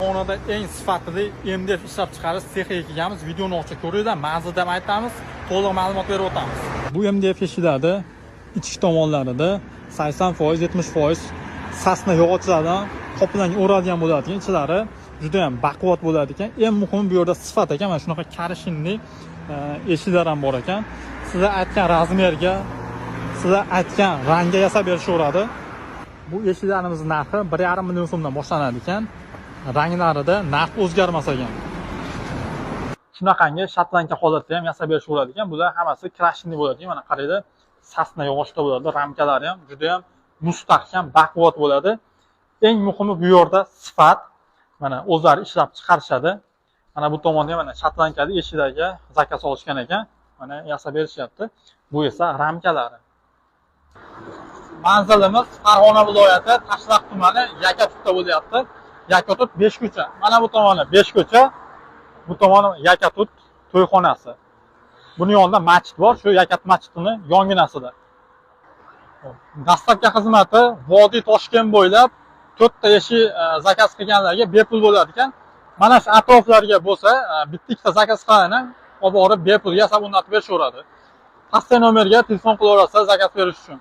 Farg'onada eng sifatli MDF ishlab chiqarish sexiga kelganmiz. Videoni ochib ko'ringlar, ma'zida ham aytamiz, to'liq ma'lumot berib o'tamiz. Bu MDF eshiklarda ichki tomonlarida 80%, 70% sasna yog'ochlardan qoplangan o'ralgan bo'ladigan, ichlari juda ham baquvvat bo'ladi ekan. Eng muhimi bu yerda sifat ekan. Mana shunaqa karishinli eshiklar ham bor ekan. Sizlar aytgan razmerga, sizlar aytgan rangga yasab berishaveradi. Bu eshiklarimiz narxi 1,5 million so'mdan boshlanadi ekan. Ranglarida narx o'zgarmas ekan. Shunaqangi shotlanka holatda ham yasab berishaveradi ekan. Bular hammasi krashinli bo'ladi. Mana qaranglar, sasna yog'ochda bo'ladi. Ramkalari ham juda ham mustahkam, baquvvat bo'ladi. Eng muhimi bu yerda sifat. Mana o'zlari ishlab chiqarishadi. Mana bu tomonda ham mana shotlankali eshiklarga zakaz olishgan ekan. Mana yasab berishyapti. Bu esa ramkalari. Manzilimiz Farg'ona viloyati Tashraq tumani Yakatutda bo'lyapti. Yakatut 5 ko'cha. Mana bu tomoni 5 ko'cha. Bu tomoni Yakatut to'yxonasi. Buni yonida masjid bor, shu Yakatut masjidining yonginasida. Dastlabki xizmati Vodiy Toshkent bo'ylab 4 ta eshik zakaz qilganlarga bepul bo'ladi ekan. Mana shu atroflarga bo'lsa, bitta zakaz qilgani olib borib bepul yasab o'rnatib berishaveradi. Pastki nomerga telefon qilaverasiz zakaz berish uchun.